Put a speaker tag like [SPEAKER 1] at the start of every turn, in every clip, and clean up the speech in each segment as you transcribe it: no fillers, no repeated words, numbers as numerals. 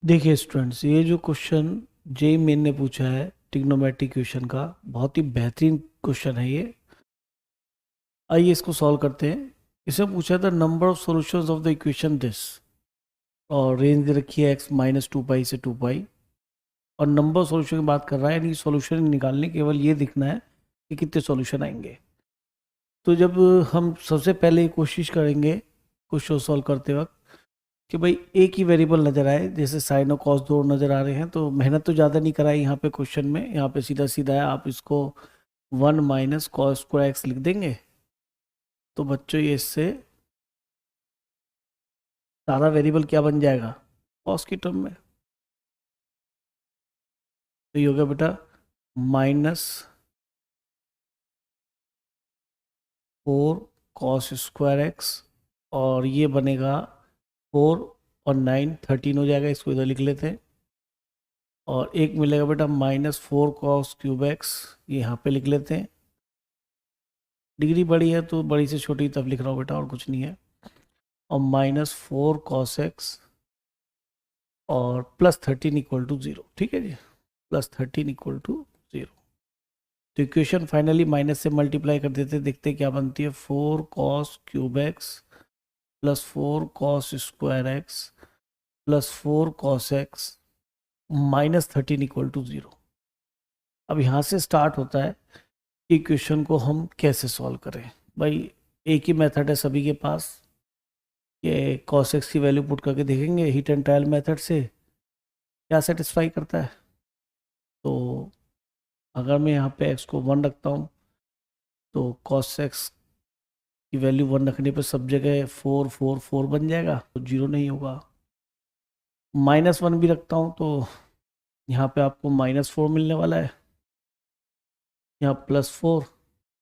[SPEAKER 1] देखिए स्टूडेंट्स, ये जो क्वेश्चन जेई मेन ने पूछा है ट्रिग्नोमेट्रिक इक्वेशन का, बहुत ही बेहतरीन क्वेश्चन है ये। आइए इसको सॉल्व करते हैं। इसे पूछा था number of solutions of the equation this, और रेंज दे रखी है x -2 पाई से 2 पाई, और नंबर ऑफ सॉल्यूशन की बात कर रहा है, यानी सॉल्यूशन निकालने केवल ये दिखना है कि कितने सॉल्यूशन आएंगे। तो जब हम सबसे पहले कोशिश करेंगे क्वेश्चन सॉल्व करते वक्त कि भाई एक ही वेरिएबल नजर आए, जैसे साइन और कॉस दो नजर आ रहे हैं, तो मेहनत तो ज़्यादा नहीं कराई यहाँ पे क्वेश्चन में। यहाँ पे सीधा सीधा है, आप इसको 1 - cos² x लिख देंगे। तो बच्चों ये इससे सारा वेरिएबल क्या बन जाएगा, कॉस की टर्म में। तो ये हो गया बेटा -4 cos²x, और ये बनेगा 4 और 9 13 हो जाएगा, इसको इधर लिख लेते हैं। और एक मिलेगा बेटा -4 cos³ x, ये यहाँ पे लिख लेते हैं। डिग्री बड़ी है तो बड़ी से छोटी तब लिख रहा हूँ बेटा, और कुछ नहीं है। और -4 cos x और +13 = 0। ठीक है जी, +13 = 0। तो इक्वेशन फाइनली माइनस से मल्टीप्लाई कर देते, देखते क्या बनती है। 4 cos³ x +4 cos² x +4 cos x -13 = 0। अब यहाँ से स्टार्ट होता है कि इक्वेशन को हम कैसे सॉल्व करें। भाई एक ही मेथड है सभी के पास, ये cos x की वैल्यू पुट करके देखेंगे हीट एंड ट्रायल मेथड से क्या सेटिस्फाई करता है। तो अगर मैं यहाँ पे x को 1 रखता हूँ, तो cos x की वैल्यू 1 रखने पर सब जगह 4 4 4 बन जाएगा, तो 0 नहीं होगा। -1 भी रखता हूँ तो यहाँ पे आपको -4 मिलने वाला है, यहाँ +4,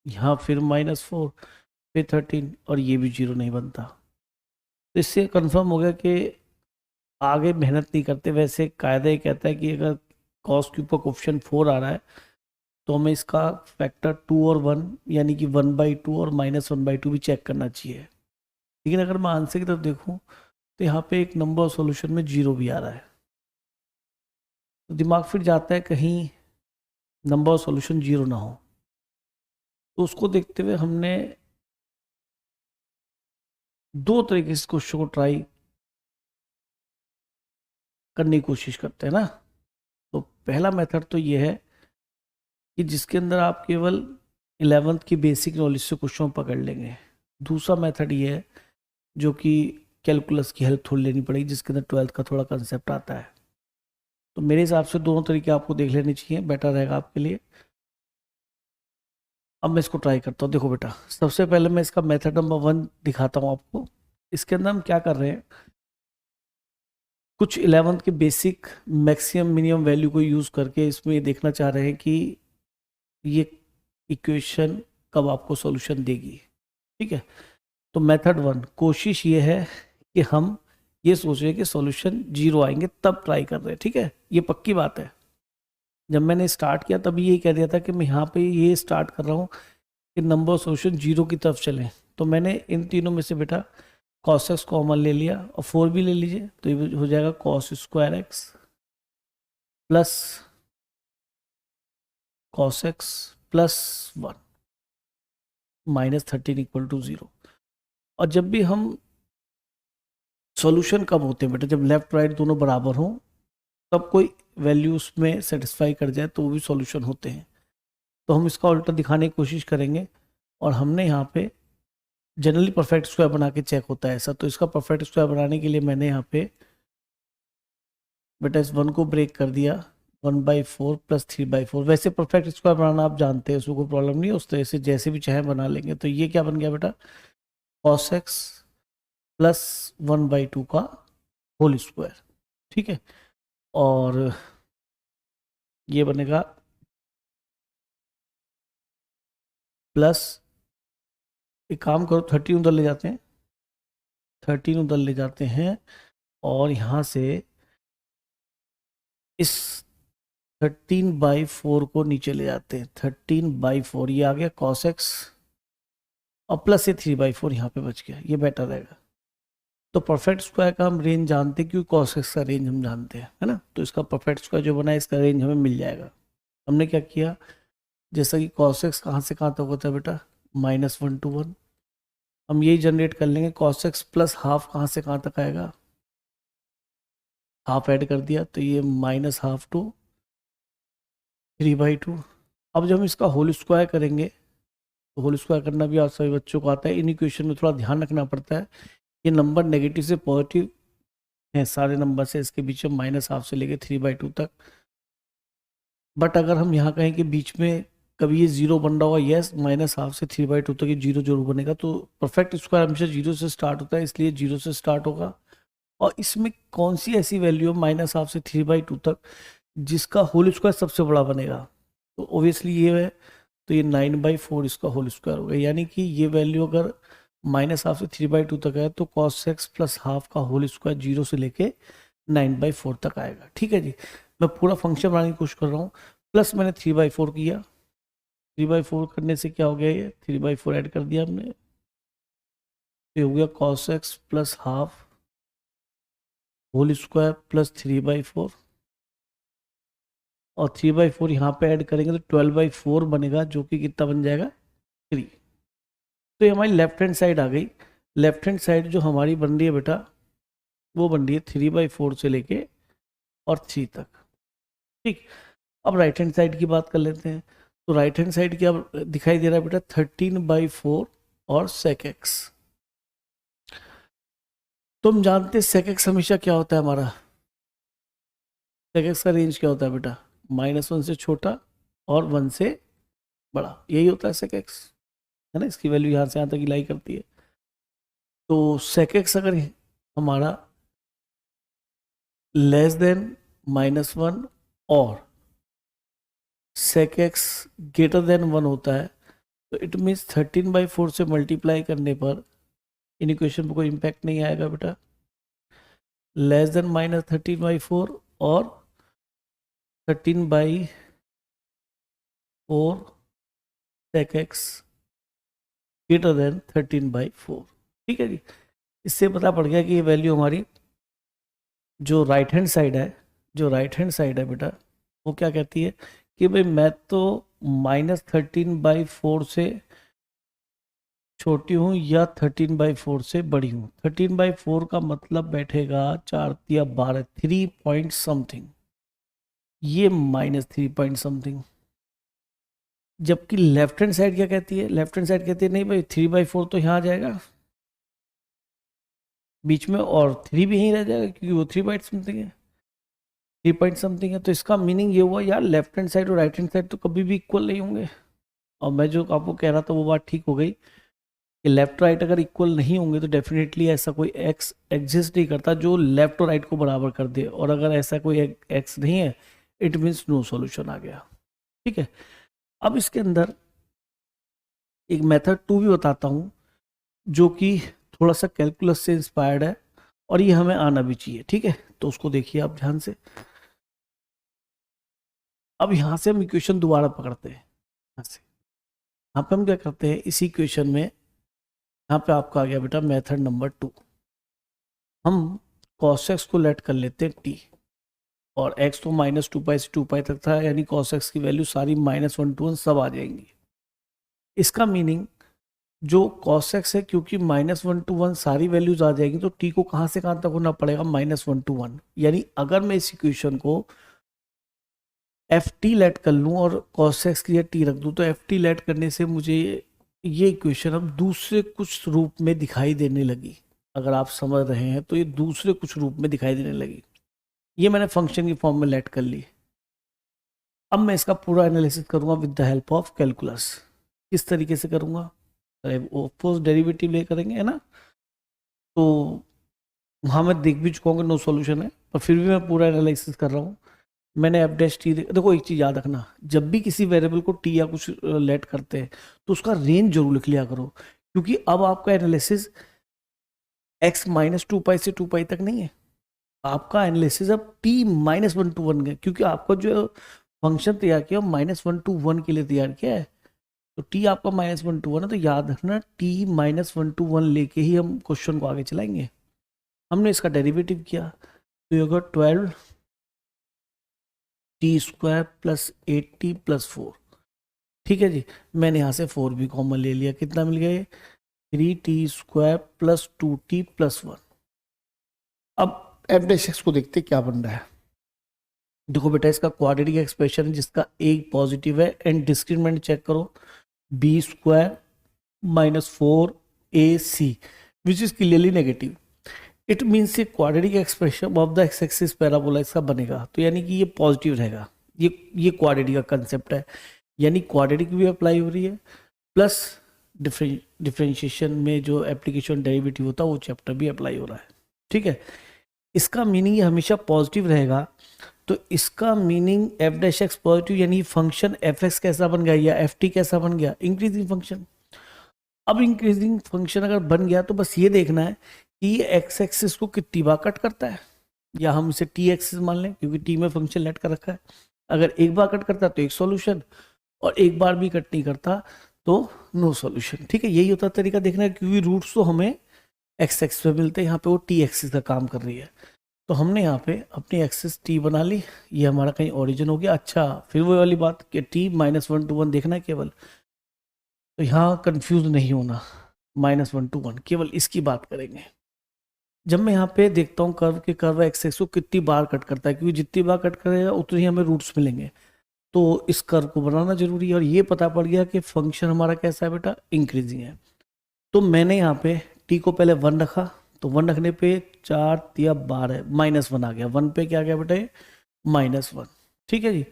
[SPEAKER 1] यहाँ फिर -4, फिर 13, और ये भी 0 नहीं बनता। तो इससे कंफर्म हो गया कि आगे मेहनत नहीं करते। वैसे कायदा ये कहता है कि अगर cos क्यूब का कोफिशिएंट 4 आ रहा है तो हमें इसका फैक्टर 2 और 1 यानी कि 1/2 और -1/2 भी चेक करना चाहिए। लेकिन अगर मैं आंसर की तरफ देखूं तो यहाँ पे एक नंबर ऑफ सॉल्यूशन में 0 भी आ रहा है, तो दिमाग फिर जाता है कहीं नंबर ऑफ सॉल्यूशन 0 ना हो। तो उसको देखते हुए हमने दो तरीके से क्वेश्चन को ट्राई करने की कोशिश करते हैं ना। तो पहला मेथड तो ये है कि जिसके अंदर आप केवल 11th की बेसिक नॉलेज से क्वेश्चन पकड़ लेंगे। दूसरा मेथड ये है जो कि कैलकुलस की हेल्प थोड़ी लेनी पड़ेगी, जिसके अंदर 12th का थोड़ा कंसेप्ट आता है। तो मेरे हिसाब से दोनों तरीके आपको देख लेने चाहिए, बेटर रहेगा आपके लिए। अब मैं इसको ट्राई करता हूँ। देखो बेटा, सबसे पहले मैं इसका मेथड नंबर 1 दिखाता हूँ आपको। इसके अंदर हम क्या कर रहे हैं, कुछ 11th के बेसिक मैक्सिमम मिनिमम वैल्यू को यूज़ करके इसमें ये देखना चाह रहे हैं कि ये इक्वेशन कब आपको सॉल्यूशन देगी। ठीक है, तो मेथड 1 कोशिश ये है कि हम ये सोच रहे हैं कि सॉल्यूशन 0 आएंगे तब ट्राई कर रहे हैं। ठीक है, ये पक्की बात है। जब मैंने स्टार्ट किया तभी यही कह दिया था कि मैं यहाँ पे ये स्टार्ट कर रहा हूँ कि नंबर ऑफ सॉल्यूशन 0 की तरफ चलें। तो मैंने इन तीनों में से बेटा cos x कॉमन ले लिया, और 4 भी ले लीजिए, तो ये हो जाएगा cos² x plus cos x +1 -13 = 0। और जब भी हम सॉल्यूशन कब होते हैं बेटा, जब लेफ्ट राइट दोनों बराबर हों, तब कोई वैल्यूज में सेटिस्फाई कर जाए तो वो भी सॉल्यूशन होते हैं। तो हम इसका उल्टा दिखाने की कोशिश करेंगे, और हमने यहाँ पे जनरली परफेक्ट स्क्वायर बना के चेक होता है ऐसा। तो इसका परफेक्ट स्क्वायर बनाने के लिए मैंने यहाँ पे बेटा इस 1 को ब्रेक कर दिया, 1/4 + 3/4। वैसे परफेक्ट स्क्वायर बनाना आप जानते हैं, उसको कोई प्रॉब्लम नहीं है, उस तरह से जैसे भी चाहे बना लेंगे। तो ये क्या बन गया बेटा, cos x +1/2 का होल स्क्वायर। ठीक है, और ये बनेगा प्लस, एक काम करो 13 उधर ले जाते हैं, 13 उधर ले जाते हैं, और यहाँ से इस 13/4 को नीचे ले जाते हैं। 13/4 ये आ गया cos x, और प्लस से 3/4 यहाँ पे बच गया, ये बेटर रहेगा। तो परफेक्ट स्क्वायर का हम रेंज जानते हैं क्योंकि cos x का रेंज हम जानते हैं, है ना। तो इसका परफेक्ट स्क्वायर जो बना है इसका रेंज हमें मिल जाएगा। हमने क्या किया, जैसा कि cos x कहाँ से कहाँ तक होता है बेटा, -1 to 1, हम यही जनरेट कर लेंगे। cos x प्लस हाफ कहाँ से कहाँ तक आएगा, हाफ ऐड कर दिया तो ये -1/2 to 3/2। अब जब हम इसका होल स्क्वायर करेंगे, तो होल स्क्वायर करना भी आप सभी बच्चों को आता है। इन इक्वेशन में थोड़ा ध्यान रखना पड़ता है, ये नंबर नेगेटिव से पॉजिटिव है, सारे नंबर से इसके बीच में -1/2 से लेके 3/2 तक। बट अगर हम यहाँ कहें कि बीच में कभी ये जीरो बन रहा होगा, यस, -1/2 से 3/2 तक ये जीरो जरूर बनेगा। तो परफेक्ट स्क्वायर हमेशा जीरो से स्टार्ट होता है, इसलिए जीरो से स्टार्ट होगा। और इसमें कौन सी ऐसी वैल्यू है -1/2 से 3/2 तक जिसका होल स्क्वायर सबसे बड़ा बनेगा, तो ओबियसली ये है। तो ये 9/4 इसका होल स्क्वायर होगा, यानी कि ये वैल्यू अगर -1/2 से 3/2 तक है तो cos x प्लस हाफ का होल स्क्वायर 0 से लेके 9/4 तक आएगा। ठीक है जी, मैं पूरा फंक्शन बनाने की कोशिश कर रहा हूँ। प्लस मैंने 3/4 किया, 3/4 करने से क्या हो गया, ये 3/4 ऐड कर दिया हमने, तो हो गया cos x plus half whole square plus 3/4, और 3/4 यहाँ पे ऐड करेंगे तो 12/4 बनेगा, जो कि कितना बन जाएगा, 3। तो ये हमारी लेफ्ट हैंड साइड आ गई। लेफ्ट हैंड साइड जो हमारी बन रही है बेटा, वो बन रही है 3/4 से लेके और 3 तक। ठीक, अब राइट हैंड साइड की बात कर लेते हैं। तो राइट हैंड साइड क्या दिखाई दे रहा है बेटा, 13/4 और sec x। तो हम जानते हैं sec x हमेशा क्या होता है हमारा, sec x का रेंज क्या होता है बेटा, -1 से छोटा और 1 से बड़ा, यही होता है sec x, है ना। इसकी वैल्यू यहाँ से यहाँ तक लाई करती है। तो sec x अगर हमारा लेस देन -1 और sec x ग्रेटर देन 1 होता है, तो इट मीन्स 13/4 से मल्टीप्लाई करने पर इन इक्वेशन पर कोई इम्पैक्ट नहीं आएगा बेटा। लेस देन -13/4 और 13/4 sec x ग्रेटर देन 13/4। ठीक है जी, इससे पता पड़ गया कि ये वैल्यू हमारी जो राइट हैंड साइड है, जो राइट हैंड साइड है बेटा, वो क्या कहती है कि भाई मैं तो -13/4 से छोटी हूँ या 13/4 से बड़ी हूँ। 13/4 का मतलब बैठेगा 4 या 12, 3 पॉइंट समथिंग, ये -3 पॉइंट समथिंग। जबकि लेफ्ट हैंड साइड क्या कहती है, लेफ्ट हैंड साइड कहती है नहीं भाई 3/4 तो यहाँ आ जाएगा बीच में, और 3 भी यहीं रह जाएगा क्योंकि वो 3 पॉइंट समथिंग है, 3 पॉइंट समथिंग है। तो इसका मीनिंग ये हुआ यार, लेफ्ट हैंड साइड और राइट हैंड साइड तो कभी भी इक्वल नहीं होंगे। और मैं जो आपको कह रहा था वो बात ठीक हो गई कि लेफ्ट राइट अगर इक्वल नहीं होंगे तो डेफिनेटली ऐसा कोई एक्स एग्जिस्ट नहीं करता जो लेफ्ट और राइट को बराबर कर दे, और अगर ऐसा कोई एक्स नहीं है इट मीन्स नो सॉल्यूशन आ गया। ठीक है, अब इसके अंदर एक मेथड 2 भी बताता हूँ जो कि थोड़ा सा कैलकुलस से इंस्पायर्ड है, और ये हमें आना भी चाहिए। ठीक है, तो उसको देखिए आप ध्यान से। अब यहाँ से हम इक्वेशन दोबारा पकड़ते हैं, यहाँ से यहाँ पे हम क्या करते हैं, इसी इक्वेशन में यहाँ पे आपका आ गया बेटा मेथड नंबर 2। हम cos x को लेट कर लेते हैं t, और x तो -2π से 2π तक था, यानी cos x की वैल्यू सारी -1 to 1 सब आ जाएंगी। इसका मीनिंग जो cos x है, क्योंकि -1 to 1 सारी वैल्यूज आ जाएगी, तो t को कहाँ से कहाँ तक होना पड़ेगा, -1 to 1। यानी अगर मैं इस इक्वेशन को ft लेट कर लूँ और cos x की t रख दूँ, तो ft लेट करने से मुझे ये इक्वेशन अब दूसरे कुछ रूप में दिखाई देने लगी। अगर आप समझ रहे हैं तो ये दूसरे कुछ रूप में दिखाई देने लगी। ये मैंने फंक्शन की फॉर्म में लेट कर ली। अब मैं इसका पूरा एनालिसिस करूंगा with the help of calculus. किस तरीके से करूंगा, ऑफकोर्स डेरिवेटिव ले करेंगे, है ना। तो वहाँ मैं देख भी चुका हूँ नो सॉल्यूशन है, पर फिर भी मैं पूरा एनालिसिस कर रहा हूँ। मैंने एफ डैश टी, देखो एक चीज़ याद रखना, जब भी किसी वेरिएबल को टी या कुछ लेट करते हैं तो उसका रेंज जरूर लिख लिया करो, क्योंकि अब आपका एनालिसिस x -2π से 2π तक नहीं है, आपका एनालिसिस अब t -1 to 1 है, क्योंकि आपका जो फंक्शन तैयार किया -1 to 1 के लिए तैयार किया है। तो t आपका -1 to 1 है, तो याद रखना t -1 to 1 लेके ही हम क्वेश्चन को आगे चलाएंगे। हमने इसका डेरिवेटिव किया तो ये होगा 12 T square plus 8t plus 4। ठीक है जी, मैंने यहाँ से 4 भी कॉमन ले लिया, कितना मिल गया ये 3t square plus 2t plus 1। अब एफ डैश एक्स को देखते क्या बन रहा है। देखो बेटा, इसका क्वाड्रेटिक एक्सप्रेशन है जिसका एक पॉजिटिव है एंड डिस्क्रिमिनेंट चेक करो, B square minus 4ac which is clearly negative. It means ये quadratic expression of the X axis parabola इसका बनेगा, तो यानी कि ये पॉजिटिव रहेगा। ये क्वाड्रेटिक का कंसेप्ट है, यानी क्वाड्रेटिक भी अप्लाई हो रही है प्लस डिफरेंशिएशन में जो एप्लीकेशन डेरिवेटिव होता है वो चैप्टर भी अप्लाई हो रहा है। ठीक है, इसका मीनिंग ये हमेशा पॉजिटिव रहेगा, तो इसका meaning F dash x positive, यानी फंक्शन एफ एक्स कैसा बन गया या एफ टी कैसा बन गया, इंक्रीजिंग फंक्शन। अब इंक्रीजिंग फंक्शन अगर बन गया तो बस ये देखना है कि ये एक्स एक्सिस को कितनी बार कट करता है, या हम इसे टी एक्सिस मान लें क्योंकि टी में फंक्शन लेट कर रखा है। अगर एक बार कट करता है तो एक सॉल्यूशन, और एक बार भी कट नहीं करता तो नो सॉल्यूशन। ठीक है, यही होता है तरीका देखना है, क्योंकि रूट्स तो हमें एक्स एक्स पे मिलते हैं, यहाँ पे वो टी एक्सिस का काम कर रही है। तो हमने यहाँ पे अपनी एक्सिस टी बना ली, ये हमारा कहीं ओरिजिन हो गया। अच्छा, फिर वो वाली बात कि टी -1 to 1 देखना है केवल, तो यहाँ कंफ्यूज नहीं होना, -1 to 1 केवल इसकी बात करेंगे। जब मैं यहाँ पे देखता हूँ कर्व के कर्व एक्स एक्स को कितनी बार कट करता है, क्योंकि जितनी बार कट करेगा उतनी हमें रूट्स मिलेंगे, तो इस कर्व को बनाना जरूरी है। और ये पता पड़ गया कि फंक्शन हमारा कैसा है बेटा, इंक्रीजिंग है। तो मैंने यहाँ पे टी को पहले 1 रखा, तो 1 रखने पे 4 या 12 -1 आ गया, 1 पे क्या गया बेटा -1। ठीक है जी।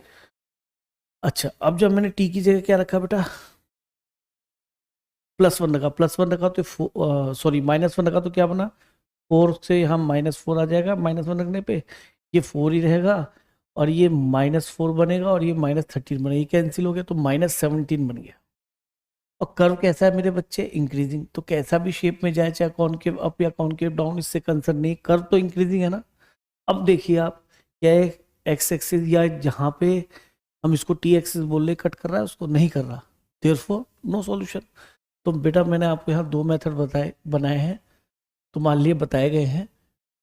[SPEAKER 1] अच्छा, अब जब मैंने टी की जगह क्या रखा बेटा, +1 रखा, +1 रखा तो सॉरी -1 रखा तो क्या बना, 4 से यहाँ -4 आ जाएगा, -1 रखने पे ये 4 ही रहेगा, और ये -4 बनेगा, और ये -13 बनेगा, ये कैंसिल हो गया तो -17 बन गया। और कर्व कैसा है मेरे बच्चे, इंक्रीजिंग। तो कैसा भी शेप में जाए, चाहे कॉनकेव अप या कॉनकेव डाउन, इससे कंसर्न नहीं, कर्व तो इंक्रीजिंग है ना। अब देखिए आप, क्या एक्स एक्सिस या जहाँ पे हम इसको टी एक्सिस बोल रहे कट कर रहा है, उसको नहीं कर रहा, देयरफॉर नो सॉल्यूशन। तो बेटा मैंने आपको यहाँ 2 मेथड बनाए हैं, तो मान लिए बताए गए हैं,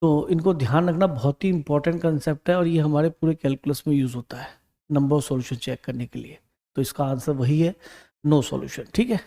[SPEAKER 1] तो इनको ध्यान रखना, बहुत ही इंपॉर्टेंट कंसेप्ट है, और ये हमारे पूरे कैलकुलस में यूज होता है नंबर ऑफ सॉल्यूशन चेक करने के लिए। तो इसका आंसर वही है, नो सॉल्यूशन। ठीक है।